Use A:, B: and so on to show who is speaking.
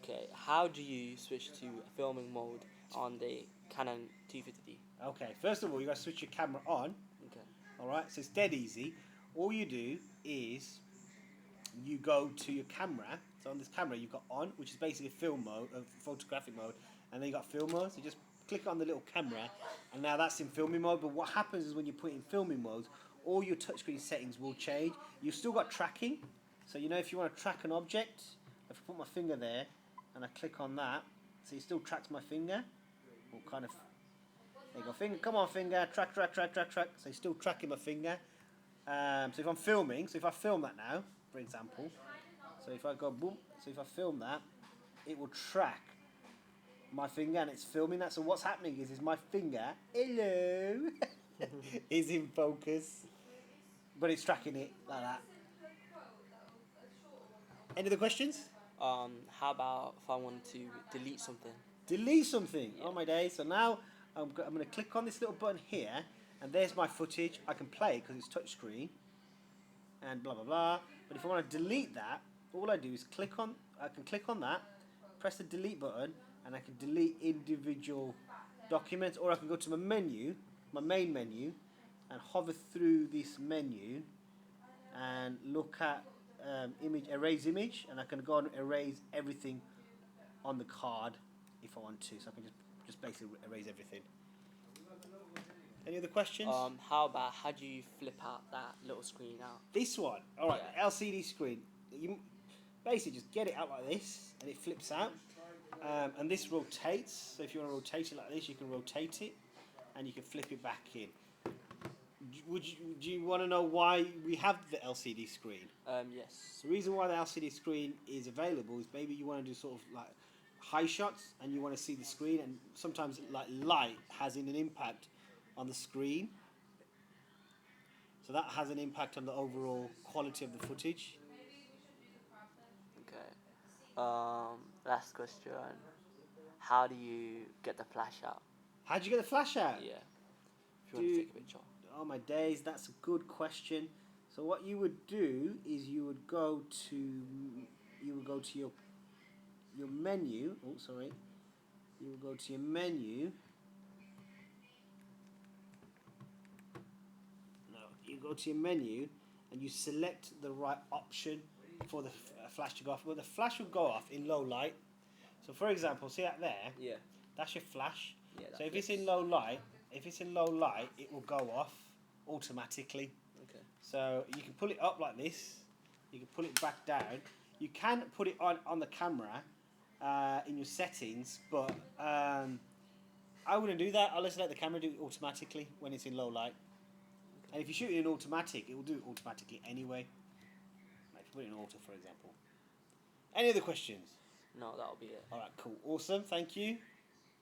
A: Okay, how do you switch to filming mode on the Canon 250D?
B: Okay, first of all, you got to switch your camera on.
A: Okay.
B: Alright, so it's dead easy. All you do is you go to your camera. So on this camera, you've got on, which is basically film mode, photographic mode, and then you got film mode. So you just click on the little camera, and now that's in filming mode. But what happens is when you put it in filming mode, all your touchscreen settings will change. You've still got tracking. So you know if you want to track an object, if I put my finger there and I click on that, so it still tracks my finger. Or kind of, there you go, finger, come on finger, track. So it's still tracking my finger. So if I'm filming, so if I film that now, for example, so if I go boom, so if I film that, it will track my finger and it's filming that. So what's happening is my finger, hello, is in focus, but it's tracking it like that. Any other questions?
A: How about if I want to delete something?
B: Delete something.
A: Yeah.
B: Oh my days. So now I'm going to click on this little button here, and there's my footage. I can play it because it's touchscreen, and blah blah blah. But if I want to delete that, all I do is I can click on that, press the delete button, and I can delete individual documents, or I can go to my menu, my main menu, and hover through this menu, and look at erase image, and I can go and erase everything on the card if I want to. So I can just basically erase everything. Any other questions?
A: How do you flip out that little screen out?
B: This one, all right,
A: Yeah.
B: LCD screen. You basically just get it out like this, and it flips out, and this rotates. So if you want to rotate it like this, you can rotate it, and you can flip it back in. Do you want to know why we have the LCD screen?
A: Yes.
B: The reason why the LCD screen is available is maybe you want to do sort of like high shots, and you want to see the screen, and sometimes like light has an impact on the screen. So that has an impact on the overall quality of the footage.
A: Okay. Last question. How do you get the flash out?
B: How'd you get the flash out?
A: Yeah. If you want to take a picture.
B: Oh my days, that's a good question. So what you would do is you would go to your menu. Oh, sorry. You will go to your menu. No, you go to your menu and you select the right option for the flash to go off. Well, the flash will go off in low light. So, for example, see that there?
A: Yeah.
B: That's your flash.
A: Yeah.
B: So if it's in low light, it will go off automatically.
A: Okay.
B: So you can pull it up like this. You can pull it back down. You can put it on the camera in your settings, but I wouldn't do that. I'll just let the camera do it automatically when it's in low light. Okay. And if you shoot it in automatic, it will do it automatically anyway. Like if you put it in auto, for example. Any other questions?
A: No, that'll be it.
B: All right, cool, awesome. Thank you.